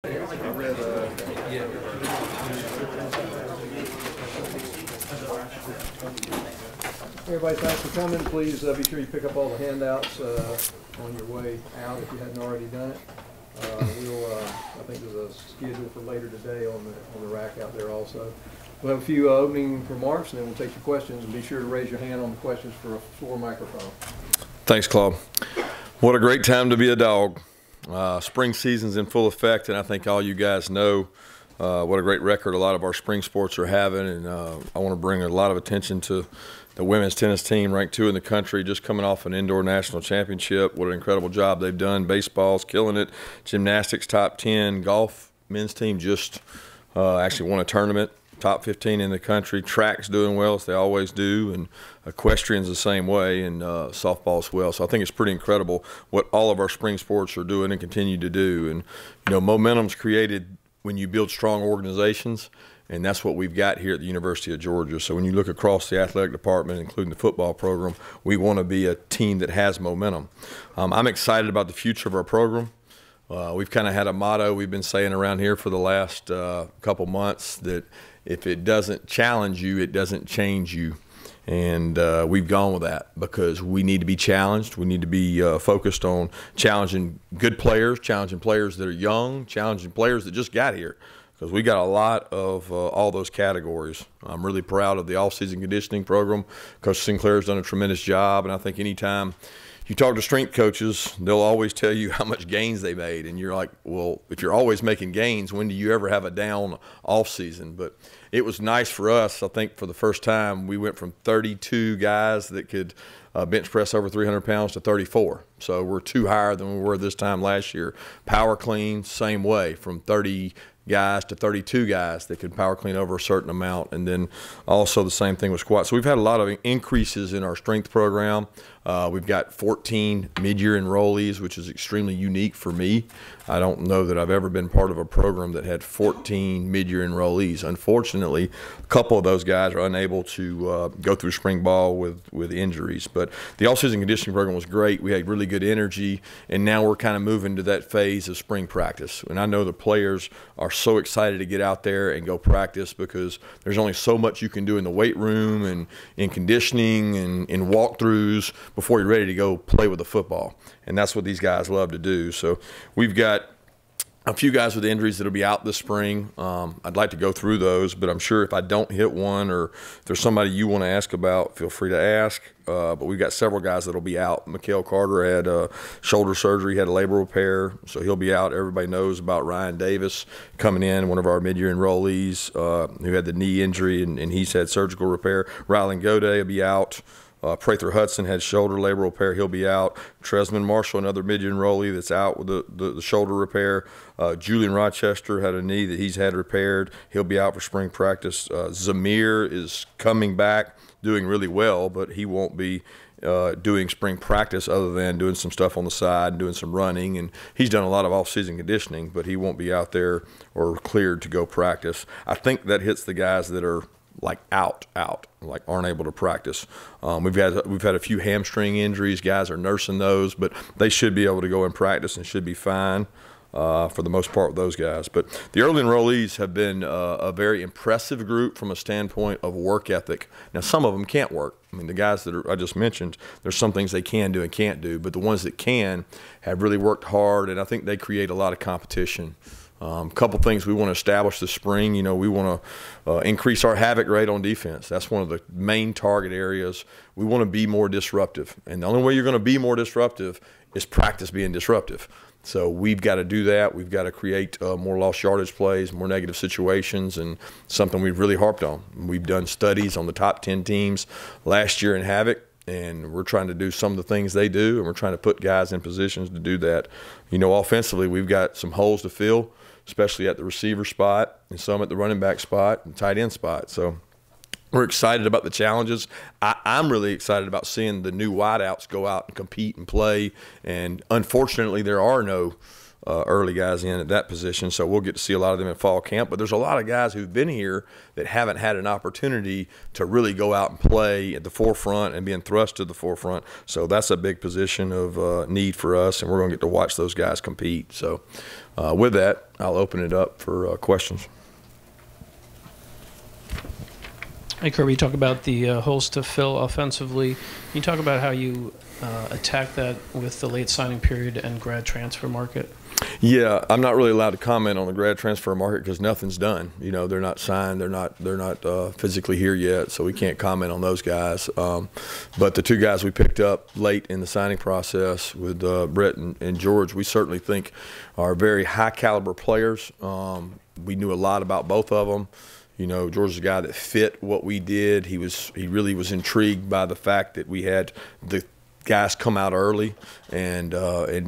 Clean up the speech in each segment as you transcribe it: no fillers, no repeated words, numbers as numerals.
Everybody, thanks for coming. Please be sure you pick up all the handouts on your way out if you hadn't already done it. I think there's a schedule for later today on the rack out there also. We'll have a few opening remarks, and then we'll take your questions. And be sure to raise your hand on the questions for a floor microphone. Thanks, Claude. What a great time to be a Dawg. Spring season's in full effect, and I think all you guys know what a great record a lot of our spring sports are having. And I want to bring a lot of attention to the women's tennis team, ranked 2 in the country, just coming off an indoor national championship. What an incredible job they've done. Baseball's killing it. Gymnastics top 10. Golf men's team just actually won a tournament. Top 15 in the country. Track's doing well, as they always do, and equestrian's the same way, and softball as well. So I think it's pretty incredible what all of our spring sports are doing and continue to do. And, you know, momentum's created when you build strong organizations, and that's what we've got here at the University of Georgia. So when you look across the athletic department, including the football program, we want to be a team that has momentum. I'm excited about the future of our program. We've kind of had a motto we've been saying around here for the last couple months, that if it doesn't challenge you, it doesn't change you. And we've gone with that because we need to be challenged. We need to be focused on challenging good players, challenging players that are young, challenging players that just got here, because we got a lot of all those categories. I'm really proud of the off-season conditioning program. Coach Sinclair's done a tremendous job, and I think anytime you talk to strength coaches, they'll always tell you how much gains they made. And you're like, well, if you're always making gains, when do you ever have a down off season? But it was nice for us. I think for the first time, we went from 32 guys that could bench press over 300 pounds to 34. So we're 2 higher than we were this time last year. Power clean, same way, from 30 guys to 32 guys that could power clean over a certain amount. And then also the same thing with squat. So we've had a lot of increases in our strength program. We've got 14 mid-year enrollees, which is extremely unique for me. I don't know that I've ever been part of a program that had 14 mid-year enrollees. Unfortunately, a couple of those guys are unable to go through spring ball with injuries. But the off-season conditioning program was great. We had really good energy, and now we're kind of moving to that phase of spring practice. And I know the players are so excited to get out there and go practice, because there's only so much you can do in the weight room and in conditioning and in walkthroughs before you're ready to go play with the football. And that's what these guys love to do. So we've got a few guys with injuries that'll be out this spring. I'd like to go through those, but I'm sure if I don't hit one, or if there's somebody you want to ask about, feel free to ask. But we've got several guys that'll be out. Mikhail Carter had shoulder surgery, had a labor repair, so he'll be out. Everybody knows about Ryan Davis coming in, one of our mid-year enrollees who had the knee injury, and he's had surgical repair. Rylan Goday will be out. Prather Hudson had shoulder labor repair. He'll be out. Tresman Marshall, another mid-year enrollee that's out with the shoulder repair. Julian Rochester had a knee that he's had repaired. He'll be out for spring practice. Zamir is coming back, doing really well, but he won't be doing spring practice other than doing some stuff on the side and doing some running. And he's done a lot of off-season conditioning, but he won't be out there or cleared to go practice. I think that hits the guys that are like out, like aren't able to practice. We've had a few hamstring injuries. Guys are nursing those, but they should be able to go and practice and should be fine for the most part with those guys. But the early enrollees have been a very impressive group from a standpoint of work ethic. Now, some of them can't work. I mean, the guys that I just mentioned, there's some things they can do and can't do, but the ones that can have really worked hard, and I think they create a lot of competition. A couple things we want to establish this spring. You know, we want to increase our havoc rate on defense. That's one of the main target areas. We want to be more disruptive. And the only way you're going to be more disruptive is practice being disruptive. So we've got to do that. We've got to create more lost yardage plays, more negative situations, and something we've really harped on. We've done studies on the top 10 teams last year in havoc, and we're trying to do some of the things they do, and we're trying to put guys in positions to do that. You know, offensively, we've got some holes to fill, especially at the receiver spot and some at the running back spot and tight end spot. So we're excited about the challenges. I'm really excited about seeing the new wideouts go out and compete and play. And unfortunately, there are no early guys in at that position, so we'll get to see a lot of them in fall camp. But there's a lot of guys who've been here that haven't had an opportunity to really go out and play at the forefront and being thrust to the forefront. So that's a big position of need for us, and we're going to get to watch those guys compete. So with that, I'll open it up for questions. Hey, Kirby, you talk about the holes to fill offensively. Can you talk about how you attack that with the late signing period and grad transfer market? Yeah, I'm not really allowed to comment on the grad transfer market because nothing's done. You know, they're not signed, they're not physically here yet, so we can't comment on those guys. But the two guys we picked up late in the signing process with Brett and George, we certainly think are very high caliber players. We knew a lot about both of them. You know, George is a guy that fit what we did. He really was intrigued by the fact that we had the guys come out early, and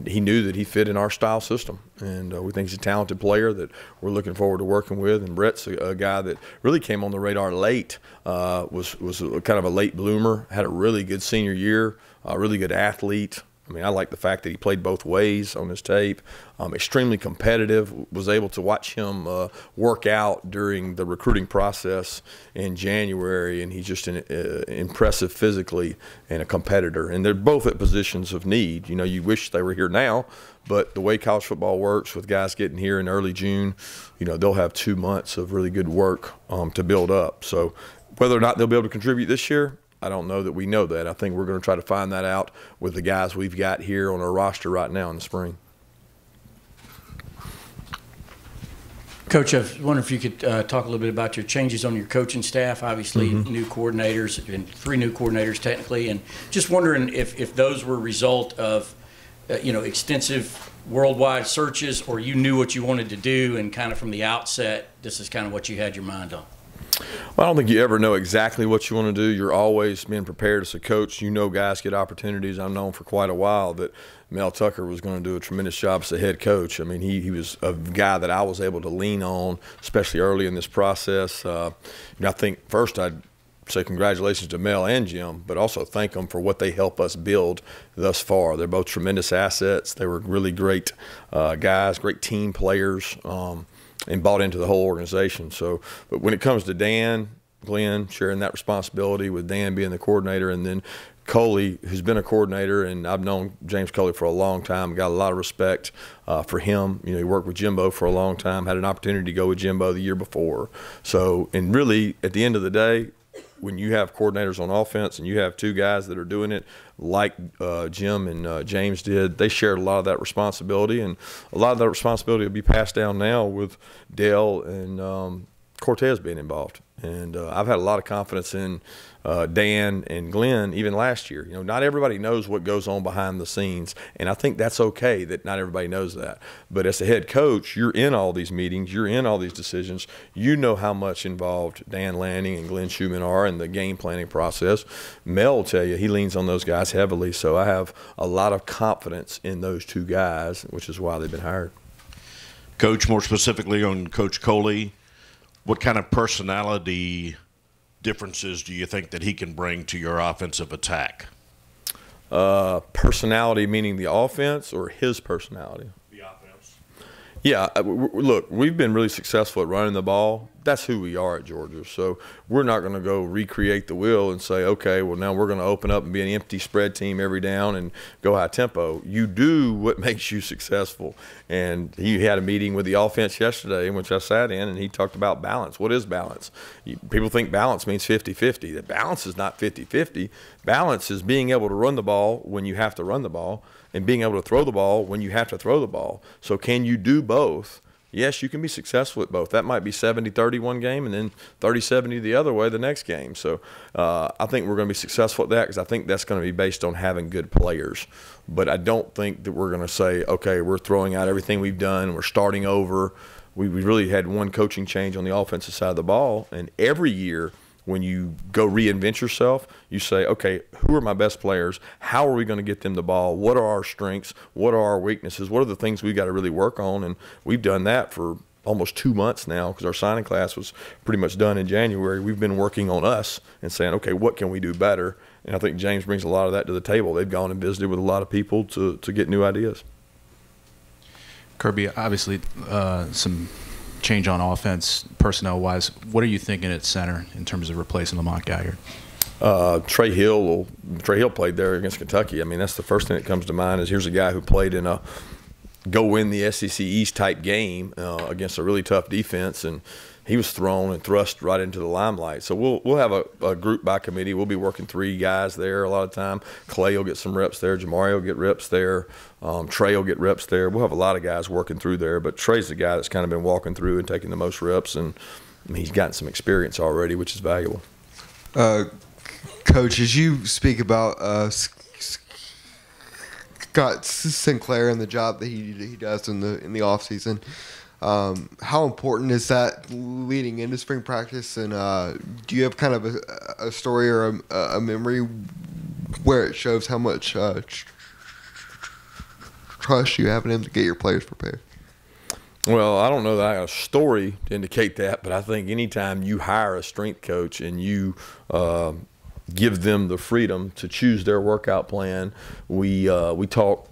he knew that he fit in our style system. And we think he's a talented player that we're looking forward to working with. And Brett's a guy that really came on the radar late, was kind of a late bloomer, had a really good senior year, a really good athlete. I mean, I like the fact that he played both ways on his tape. Extremely competitive. Was able to watch him work out during the recruiting process in January, and he's just impressive physically and a competitor. And they're both at positions of need. You know, you wish they were here now, but the way college football works with guys getting here in early June, you know, they'll have 2 months of really good work to build up. So whether or not they'll be able to contribute this year, I don't know that we know that. I think we're going to try to find that out with the guys we've got here on our roster right now in the spring. Coach, I was wondering if you could talk a little bit about your changes on your coaching staff. Obviously, new coordinators, and 3 new coordinators technically, and just wondering if those were a result of extensive worldwide searches, or you knew what you wanted to do and kind of from the outset, this is kind of what you had your mind on. Well, I don't think you ever know exactly what you want to do. You're always being prepared as a coach. You know guys get opportunities. I've known for quite a while that Mel Tucker was going to do a tremendous job as a head coach. I mean, he was a guy that I was able to lean on, especially early in this process. I think first I'd say congratulations to Mel and Jim, but also thank them for what they help us build thus far. They're both tremendous assets. They were really great guys, great team players. And bought into the whole organization. So, but when it comes to Dan, Glenn sharing that responsibility with Dan being the coordinator, and then Coley, who's been a coordinator, and I've known James Coley for a long time, got a lot of respect for him. You know, he worked with Jimbo for a long time, had an opportunity to go with Jimbo the year before. So, and really, at the end of the day, when you have coordinators on offense and you have 2 guys that are doing it like Jim and James did, they shared a lot of that responsibility, and a lot of that responsibility will be passed down now with Dale and Cortez being involved. And I've had a lot of confidence in Dan and Glenn even last year. You know, not everybody knows what goes on behind the scenes, and I think that's okay that not everybody knows that. But as a head coach, you're in all these meetings, you're in all these decisions. You know how much involved Dan Lanning and Glenn Schumann are in the game planning process. Mel will tell you he leans on those guys heavily, so I have a lot of confidence in those 2 guys, which is why they've been hired. Coach, more specifically on Coach Coley, what kind of personality differences do you think that he can bring to your offensive attack? Personality meaning the offense or his personality? The offense. Yeah, look, we've been really successful at running the ball. That's who we are at Georgia. So we're not going to go recreate the wheel and say, okay, well, now we're going to open up and be an empty spread team every down and go high tempo. You do what makes you successful. And he had a meeting with the offense yesterday in which I sat in, and he talked about balance. What is balance? People think balance means 50-50. That balance is not 50-50. Balance is being able to run the ball when you have to run the ball and being able to throw the ball when you have to throw the ball. So can you do both? Yes, you can be successful at both. That might be 70-30 one game and then 30-70 the other way the next game. So I think we're going to be successful at that because I think that's going to be based on having good players. But I don't think that we're going to say, okay, we're throwing out everything we've done, we're starting over. We really had one coaching change on the offensive side of the ball, and every year when you go reinvent yourself, you say, okay, who are my best players? How are we going to get them the ball? What are our strengths? What are our weaknesses? What are the things we've got to really work on? And we've done that for almost 2 months now because our signing class was pretty much done in January. We've been working on us and saying, okay, what can we do better? And I think James brings a lot of that to the table. They've gone and visited with a lot of people to get new ideas. Kirby, obviously some change on offense personnel-wise. What are you thinking at center in terms of replacing Lamont Gaillard? Trey Hill played there against Kentucky. I mean, that's the first thing that comes to mind is here's a guy who played in a go win the SEC East type game against a really tough defense, and he was thrown and thrust right into the limelight. So we'll have a group by committee. We'll be working 3 guys there a lot of time. Clay will get some reps there. Jamari will get reps there. Trey will get reps there. We'll have a lot of guys working through there, but Trey's the guy that's kind of been walking through and taking the most reps, and he's gotten some experience already, which is valuable. Coach, as you speak about Scott Sinclair and the job that he does in the off season, how important is that leading into spring practice? And do you have kind of a story or a memory where it shows how much trust you have in him to get your players prepared? Well, I don't know that I got a story to indicate that, but I think anytime you hire a strength coach and you give them the freedom to choose their workout plan, we talk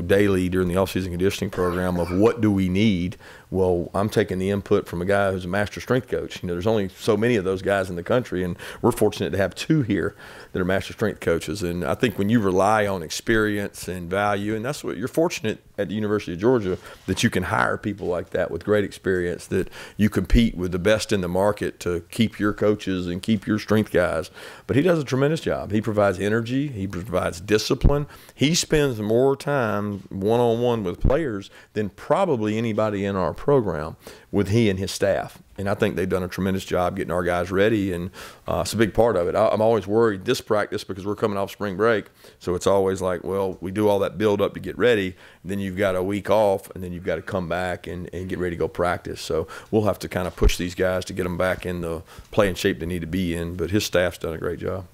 daily during the off-season conditioning program of what do we need. Well, I'm taking the input from a guy who's a master strength coach. There's only so many of those guys in the country, and we're fortunate to have 2 here that are master strength coaches. And I think when you rely on experience and value, and that's what you're fortunate at the University of Georgia, that you can hire people like that with great experience, that you compete with the best in the market to keep your coaches and keep your strength guys. But he does a tremendous job. He provides energy. He provides discipline. He spends more time one-on-one with players than probably anybody in our program with he and his staff. And I think they've done a tremendous job getting our guys ready, and it's a big part of it. I'm always worried this practice because we're coming off spring break, so it's always like, well, we do all that build up to get ready, then you've got a week off, and then you've got to come back and get ready to go practice. So we'll have to kind of push these guys to get them back in the playing shape they need to be in, but his staff's done a great job.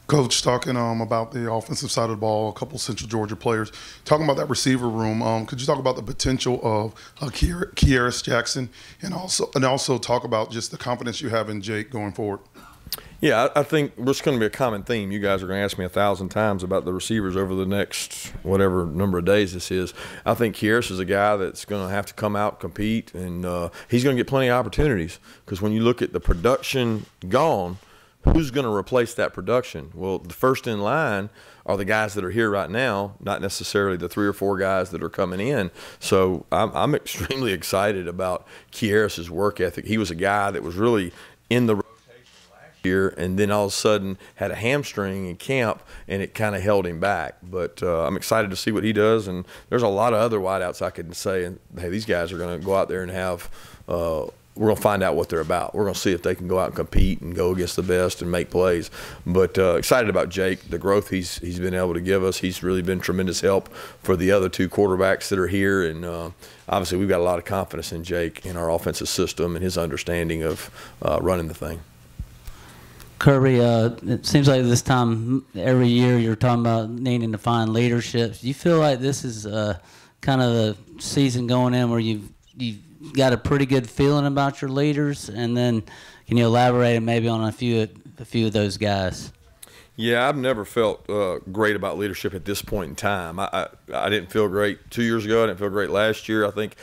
Coach, talking about the offensive side of the ball, a couple Central Georgia players, talking about that receiver room, could you talk about the potential of Kearis Jackson and also talk about just the confidence you have in Jake going forward? Yeah, I think it's going to be a common theme. You guys are going to ask me 1,000 times about the receivers over the next whatever number of days this is. I think Kearis is a guy that's going to have to come out, compete, and he's going to get plenty of opportunities, because when you look at the production gone, who's going to replace that production? Well, the first in line are the guys that are here right now, not necessarily the 3 or 4 guys that are coming in. So I'm extremely excited about Kearis' work ethic. He was a guy that was really in the rotation last year, and then all of a sudden had a hamstring in camp, and it kind of held him back. But I'm excited to see what he does, and there's a lot of other wideouts I could say, and hey, these guys are going to go out there and have we're going to find out what they're about. We're going to see if they can go out and compete and go against the best and make plays. But excited about Jake, the growth he's been able to give us. He's really been tremendous help for the other 2 quarterbacks that are here. And obviously we've got a lot of confidence in Jake, in our offensive system, and his understanding of running the thing. Kirby, it seems like this time every year you're talking about needing to find leadership. Do you feel like this is kind of the season going in where you've got a pretty good feeling about your leaders, and then can you elaborate maybe on a few of those guys? Yeah, I've never felt great about leadership at this point in time. I didn't feel great 2 years ago. I didn't feel great last year. I think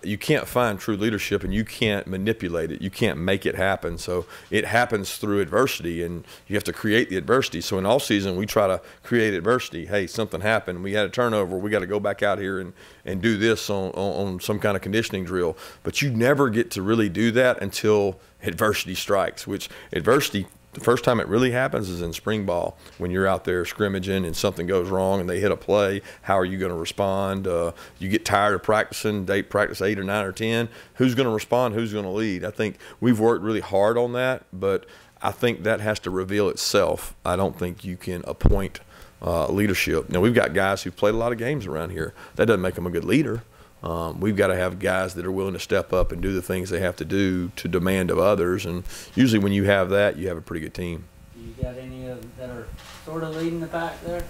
you can't find true leadership, and you can't manipulate it. You can't make it happen. So it happens through adversity, and you have to create the adversity. So in all season, we try to create adversity. Hey, something happened. We had a turnover. We got to go back out here and do this on some kind of conditioning drill. But you never get to really do that until adversity strikes, which adversity – the first time it really happens is in spring ball, when you're out there scrimmaging and something goes wrong and they hit a play. How are you going to respond? You get tired of practicing. They practice 8 or 9 or 10. Who's going to respond? Who's going to lead? I think we've worked really hard on that, but I think that has to reveal itself. I don't think you can appoint leadership. Now, we've got guys who've played a lot of games around here. That doesn't make them a good leader. We've got to have guys that are willing to step up and do the things they have to do to demand of others, and usually when you have that, you have a pretty good team. You got any that are sort of leading the pack there?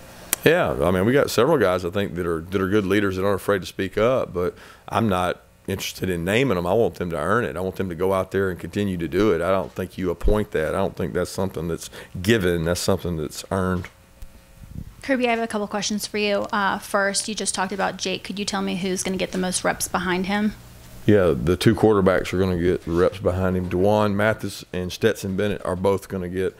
Yeah, I mean, we got several guys I think that are good leaders that aren't afraid to speak up, but I'm not interested in naming them. I want them to earn it. I want them to go out there and continue to do it. I don't think you appoint that. I don't think that's something that's given. That's something that's earned. Kirby, I have a couple questions for you. First, you just talked about Jake. Could you tell me who's going to get the most reps behind him? Yeah, the two quarterbacks are going to get the reps behind him. DeJuan Mathis and Stetson Bennett are both going to get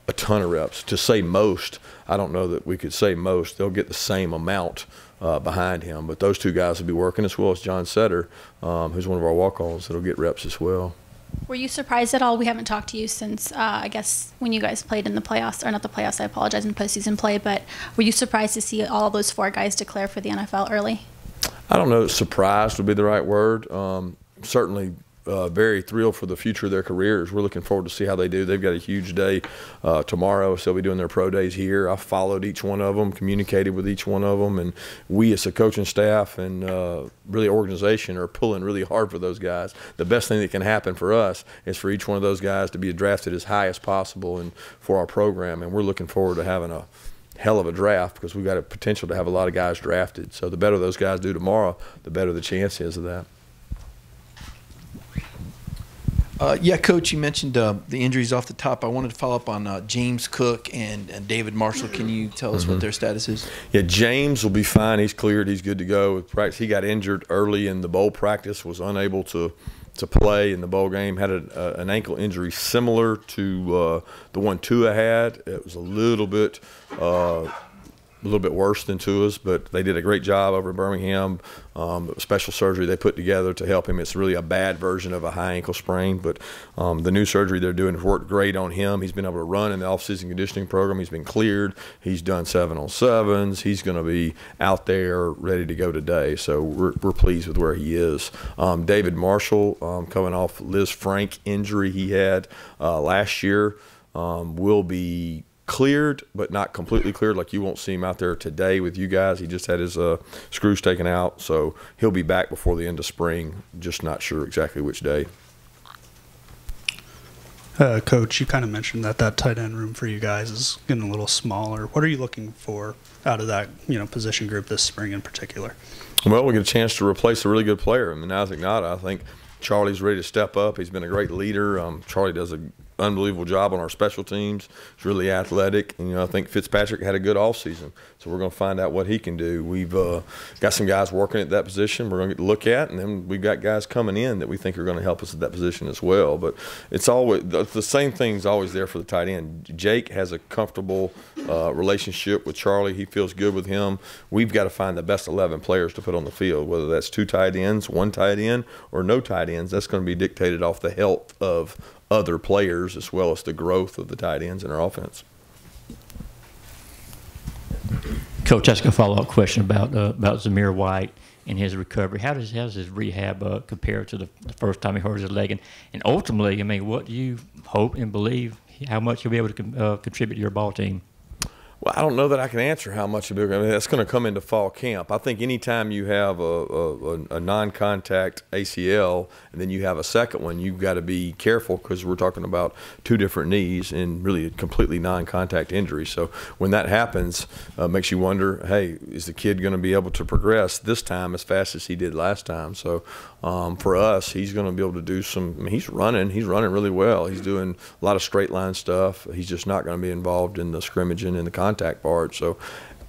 a ton of reps. To say most, I don't know that we could say most. They'll get the same amount behind him. But those two guys will be working, as well as John Setter, who's one of our walk-ons, that'll get reps as well. Were you surprised at all? We haven't talked to you since, I guess, when you guys played in the playoffs, or not the playoffs, I apologize, in postseason play, but were you surprised to see all those 4 guys declare for the NFL early? I don't know that surprised would be the right word. Certainly very thrilled for the future of their careers. We're looking forward to see how they do. They've got a huge day tomorrow, so they'll be doing their pro days here. I followed each one of them, communicated with each one of them, and we as a coaching staff and really organization are pulling really hard for those guys. The best thing that can happen for us is for each one of those guys to be drafted as high as possible and for our program, and we're looking forward to having a hell of a draft because we've got a potential to have a lot of guys drafted. So the better those guys do tomorrow, the better the chance is of that. Yeah, Coach, you mentioned the injuries off the top. I wanted to follow up on James Cook and David Marshall. Can you tell us what their status is? Yeah, James will be fine. He's cleared. He's good to go with practice. He got injured early in the bowl practice, was unable to play in the bowl game, had an ankle injury similar to the one Tua had. It was a little bit worse than Tua's, but they did a great job over in Birmingham. Special surgery they put together to help him. It's really a bad version of a high ankle sprain, but the new surgery they're doing has worked great on him. He's been able to run in the off-season conditioning program. He's been cleared. He's done 7-on-7s. He's going to be out there ready to go today, so we're pleased with where he is. David Marshall, coming off Liz Frank injury he had last year, will be cleared, but not completely cleared. Like, you won't see him out there today with you guys. He just had his screws taken out, so he'll be back before the end of spring. Just not sure exactly which day. Coach, you kind of mentioned that tight end room for you guys is getting a little smaller. What are you looking for out of that position group this spring in particular? Well, we get a chance to replace a really good player. I mean, Isaac Nada, I think Charlie's ready to step up. He's been a great leader. Charlie does an unbelievable job on our special teams. He's really athletic. And, I think Fitzpatrick had a good offseason. So we're going to find out what he can do. We've got some guys working at that position we're going to get to look at, and then we've got guys coming in that we think are going to help us at that position as well. But it's always the same thing's always there for the tight end. Jake has a comfortable relationship with Charlie. He feels good with him. We've got to find the best 11 players to put on the field, whether that's 2 tight ends, 1 tight end, or no tight ends. That's going to be dictated off the health of other players as well as the growth of the tight ends in our offense. Coach, ask a follow-up question about Zamir White and his recovery. How does his rehab compare to the first time he hurt his leg? And ultimately, I mean, what do you hope and believe how much he'll be able to contribute to your ball team? Well, I don't know that I can answer how much of it. I mean, that's going to come into fall camp. I think anytime you have a non-contact ACL and then you have a second one, you've got to be careful because we're talking about 2 different knees and really a completely non-contact injury. So when that happens, it makes you wonder, hey, is the kid going to be able to progress this time as fast as he did last time? So for us, he's going to be able to do some. I mean, he's running really well. He's doing a lot of straight line stuff. He's just not going to be involved in the scrimmaging and the contact part. So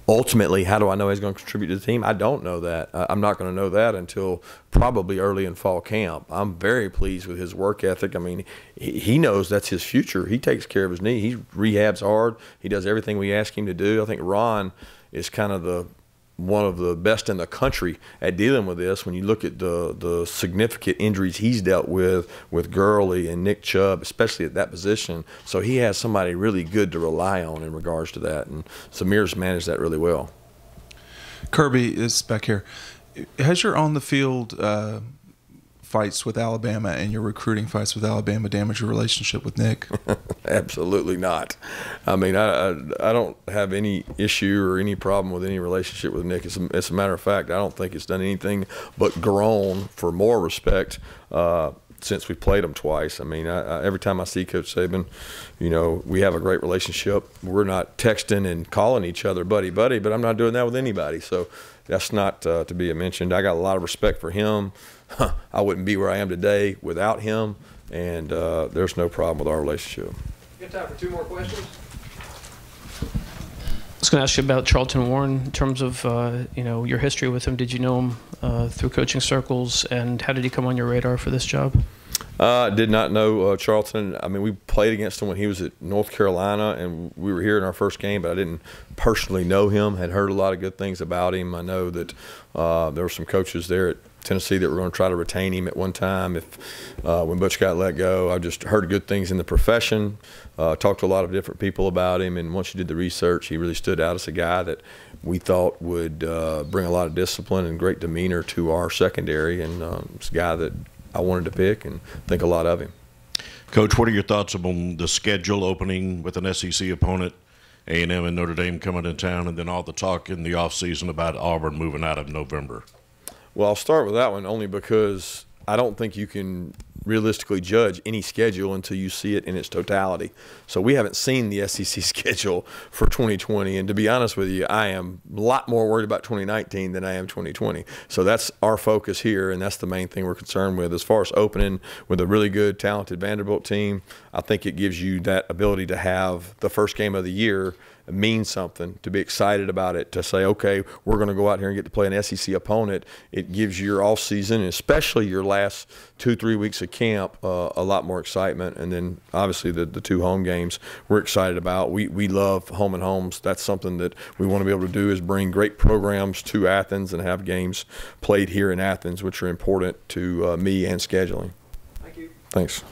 ultimately, how do I know he's going to contribute to the team? I don't know that. I'm not going to know that until probably early in fall camp. I'm very pleased with his work ethic. I mean, he knows that's his future. He takes care of his knee. He rehabs hard. He does everything we ask him to do. I think Ron is kind of one of the best in the country at dealing with this. When you look at the significant injuries he's dealt with Gurley and Nick Chubb, especially at that position. So he has somebody really good to rely on in regards to that, and Samir's managed that really well. Kirby is back here. Has your on-the-field fights with Alabama and your recruiting fights with Alabama damage your relationship with Nick? Absolutely not. I mean, I don't have any issue or any problem with any relationship with Nick. As a matter of fact, I don't think it's done anything but grown for more respect since we played him twice. I mean, every time I see Coach Saban, we have a great relationship. We're not texting and calling each other buddy, but I'm not doing that with anybody. So that's not to be mentioned. I got a lot of respect for him. I wouldn't be where I am today without him, and there's no problem with our relationship. We have time for 2 more questions. was going to ask you about Charlton Warren in terms of your history with him. Did you know him through coaching circles, and how did he come on your radar for this job? I did not know Charlton. I mean, we played against him when he was at North Carolina, and we were here in our first game, but I didn't personally know him. Had heard a lot of good things about him. I know that there were some coaches there at Tennessee that were going to try to retain him at one time when Butch got let go. I just heard good things in the profession, talked to a lot of different people about him, and once you did the research, he really stood out as a guy that we thought would bring a lot of discipline and great demeanor to our secondary, and it's a guy that I wanted to pick and think a lot of him. Coach, what are your thoughts on the schedule opening with an SEC opponent, A&M and Notre Dame coming to town, and then all the talk in the offseason about Auburn moving out of November? Well, I'll start with that one only because I don't think you can realistically judge any schedule until you see it in its totality. So we haven't seen the SEC schedule for 2020, and to be honest with you, I am a lot more worried about 2019 than I am 2020. So that's our focus here, and that's the main thing we're concerned with. As far as opening with a really good, talented Vanderbilt team, I think it gives you that ability to have the first game of the year mean something, to be excited about it, to say, okay, we're going to go out here and get to play an SEC opponent. It gives your off season, especially your last 2-3 weeks of camp, a lot more excitement. And then obviously the two home games we're excited about. We love home and homes. That's something that we want to be able to do, is bring great programs to Athens and have games played here in Athens, which are important to me and scheduling. Thank you. Thanks.